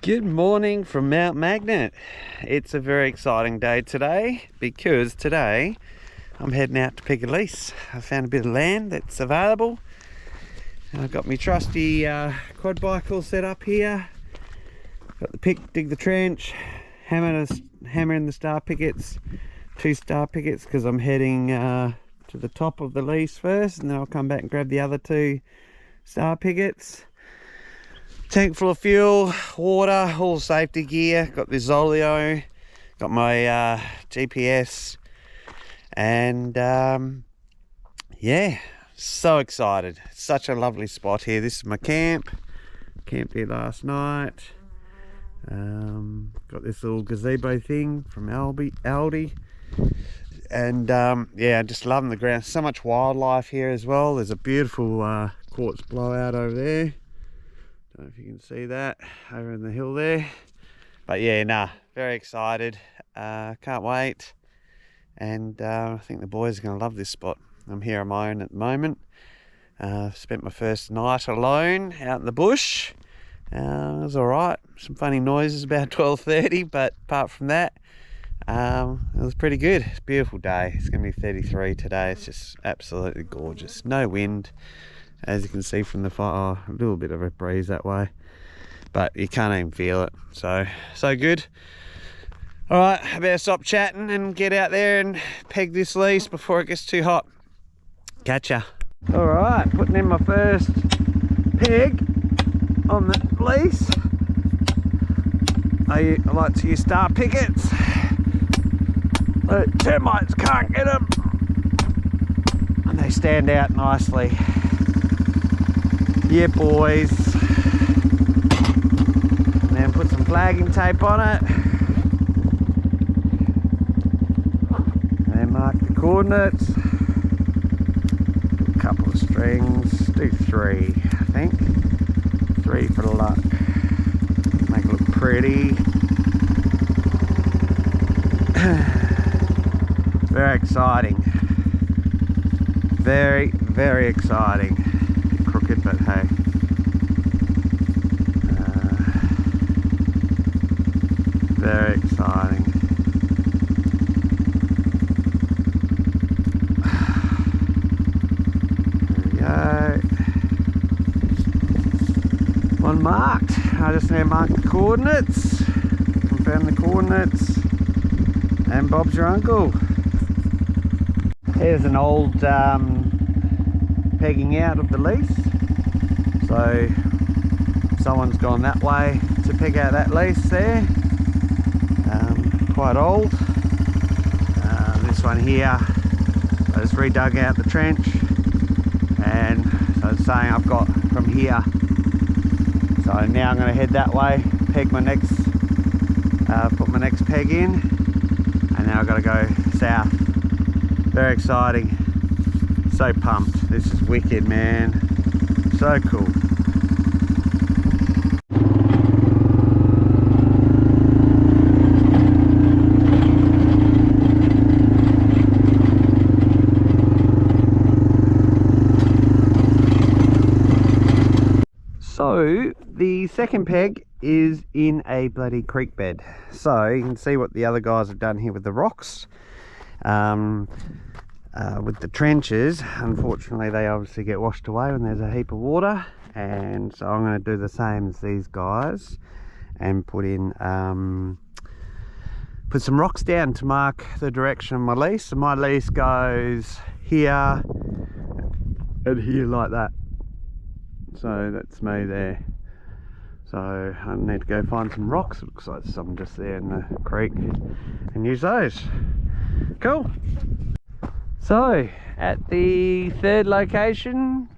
Good morning from Mount Magnet. It's a very exciting day today because today I'm heading out to pick a lease. I found a bit of land that's available. I've got my trusty quad bike all set up here. Got the pick, dig the trench, hammer in the star pickets, 2 star pickets, because I'm heading to the top of the lease first, and then I'll come back and grab the other 2 star pickets. Tank full of fuel, water, all safety gear. Got the Zolio, got my GPS, and yeah, so excited. Such a lovely spot here. This is my camp. Camped here last night. Got this little gazebo thing from Aldi. And yeah, just loving the ground. So much wildlife here as well. There's a beautiful quartz blowout over there. Don't know if you can see that over in the hill there, but yeah, very excited. Can't wait, and I think the boys are going to love this spot. I'm here on my own at the moment. Spent my first night alone out in the bush. It was all right. Some funny noises about 12:30, but apart from that, it was pretty good. It's a beautiful day. It's going to be 33 today. It's just absolutely gorgeous. No wind, as you can see from the fire. A little bit of a breeze that way, but you can't even feel it. So good. All right, I better stop chatting and get out there and peg this lease before it gets too hot. Catch ya. All right, putting in my first peg on the lease. I like to use star pickets. The termites can't get them, and they stand out nicely. Yeah, boys. And then put some flagging tape on it. And then mark the coordinates. A couple of strings. Do 3, I think. 3 for luck. Make it look pretty. Very exciting. Very, very exciting. Crooked, but hey. Very exciting. There we go. One marked. I just need to mark the coordinates, confirm the coordinates, and Bob's your uncle. Here's an old pegging out of the lease. So someone's gone that way to peg out that lease there. Quite old. This one here, I just redug out the trench, and so it's saying I've got from here. So now I'm going to head that way, peg my next, put my next peg in, and now I've got to go south. Very exciting. So pumped. This is wicked, man. So cool. So the second peg is in a bloody creek bed. So you can see what the other guys have done here with the rocks. With the trenches, unfortunately they obviously get washed away when there's a heap of water, and so I'm going to do the same as these guys and put in put some rocks down to mark the direction of my lease. So my lease goes here and here like that. So that's me there. So I need to go find some rocks. It looks like some just there in the creek, and use those. Cool. So at the 3rd location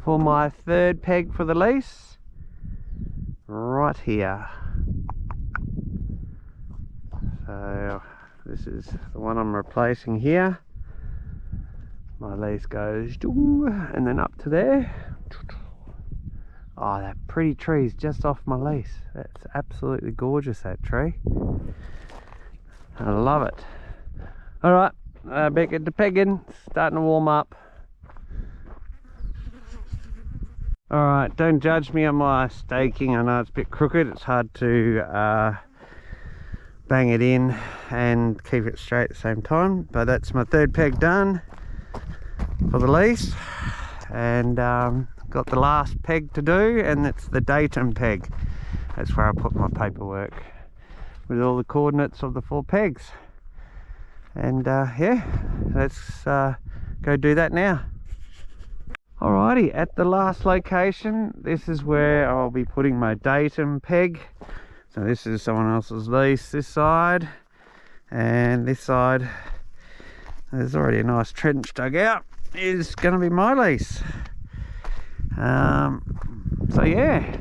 for my 3rd peg for the lease, right here. So this is the one I'm replacing here. My lease goes and then up to there. Oh, that pretty tree's just off my lease. That's absolutely gorgeous, that tree. I love it. All right, back at the pegging, starting to warm up. Alright, don't judge me on my staking. I know it's a bit crooked. It's hard to bang it in and keep it straight at the same time. But that's my third peg done for the lease. And got the last peg to do, and it's the DATM peg. That's where I put my paperwork with all the coordinates of the 4 pegs. And yeah, let's go do that now. Alrighty, at the last location, this is where I'll be putting my DATM peg. So this is someone else's lease, this side, and this side, there's already a nice trench dug out, is going to be my lease. So yeah,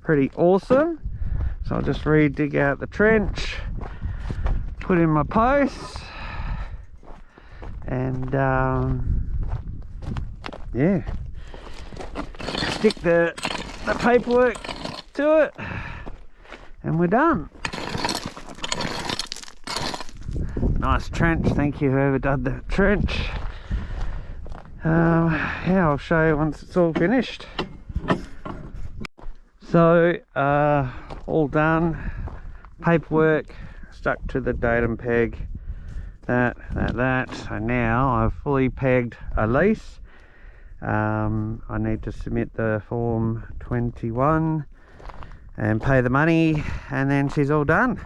pretty awesome. So I'll just dig out the trench, put in my posts, and yeah, stick the paperwork to it, and we're done. Nice trench, thank you whoever did the trench. Yeah, I'll show you once it's all finished. So all done, paperwork stuck to the DATM peg, that. So now I've fully pegged a lease. I need to submit the form 21 and pay the money, and then she's all done.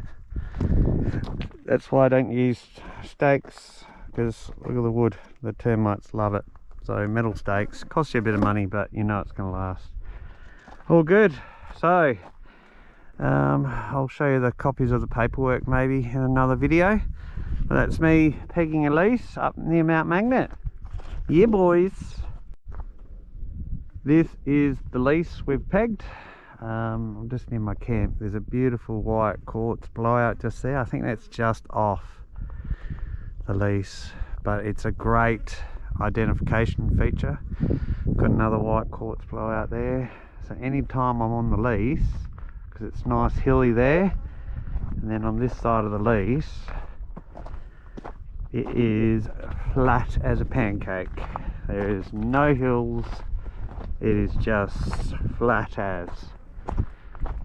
That's why I don't use stakes, because look at the wood, the termites love it. So metal stakes cost you a bit of money, but you know it's going to last. All good. So I'll show you the copies of the paperwork maybe in another video. But that's me pegging a lease up near Mount Magnet. Yeah boys. This is the lease we've pegged. I'm just near my camp. There's a beautiful white quartz blowout just there. I think that's just off the lease, but it's a great identification feature. Got another white quartz blowout there. So anytime I'm on the lease, because it's nice hilly there, and then on this side of the lease, it is flat as a pancake. There is no hills. It is just flat as.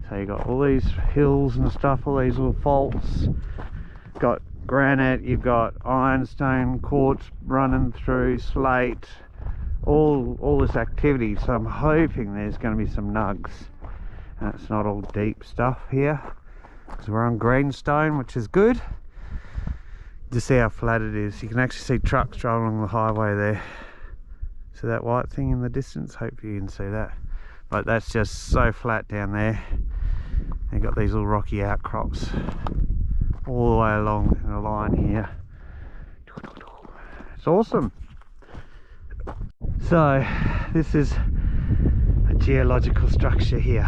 So you got all these hills and stuff, all these little faults. Got granite, you've got ironstone, quartz running through, slate, all this activity. So I'm hoping there's going to be some nugs, and it's not all deep stuff here, because we're on greenstone, which is good. Just see how flat it is. You can actually see trucks driving along the highway there. See that white thing in the distance? Hopefully you can see that. But that's just so flat down there. You've got these little rocky outcrops all the way along in a line here. It's awesome. So this is a geological structure here.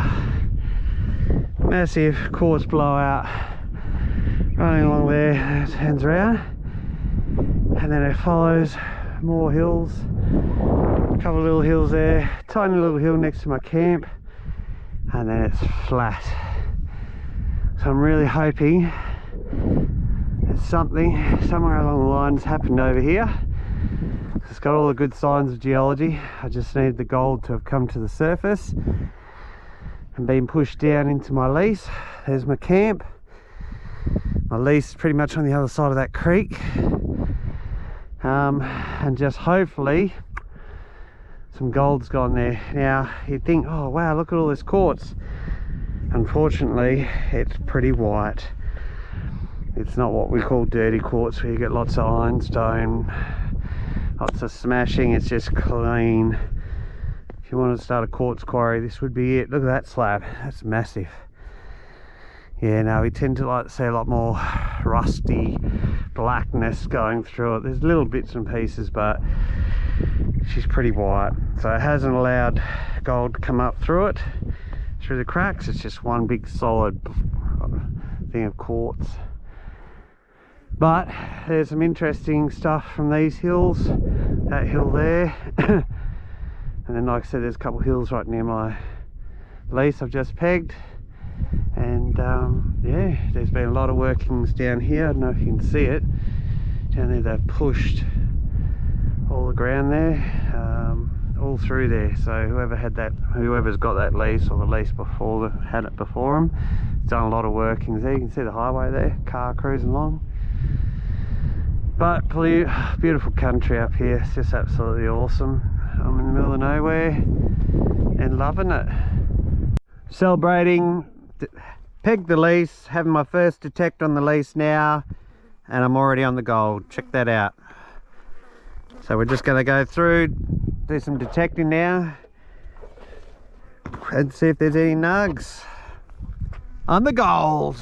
Massive quartz blowout running along there, it turns around, and then it follows more hills, a couple of little hills there, tiny little hill next to my camp, and then it's flat. So I'm really hoping that something somewhere along the lines happened over here. It's got all the good signs of geology. I just need the gold to have come to the surface and been pushed down into my lease. There's my camp. My lease is pretty much on the other side of that creek. And just hopefully some gold's gone there. Now you'd think, oh wow, look at all this quartz. Unfortunately, it's pretty white. It's not what we call dirty quartz, where you get lots of ironstone, lots of smashing. It's just clean. If you want to start a quartz quarry, this would be it. Look at that slab, that's massive. Yeah, no, we tend to like to see a lot more rusty blackness going through it. There's little bits and pieces, but she's pretty white. So it hasn't allowed gold to come up through it, through the cracks. It's just one big solid thing of quartz. But there's some interesting stuff from these hills, that hill there. And then like I said, there's a couple of hills right near my lease I've just pegged. And yeah, there's been a lot of workings down here. I don't know if you can see it. Down there they've pushed all the ground there. all through there. So whoever's got that lease, or the lease before had it before them, done a lot of workings there. You can see the highway there, car cruising along. But beautiful country up here. It's just absolutely awesome. I'm in the middle of nowhere and loving it. Celebrating, pegged the lease, having my first detect on the lease now, and I'm already on the gold. Check that out. So we're just going to go through, do some detecting now, and see if there's any nugs on the gold.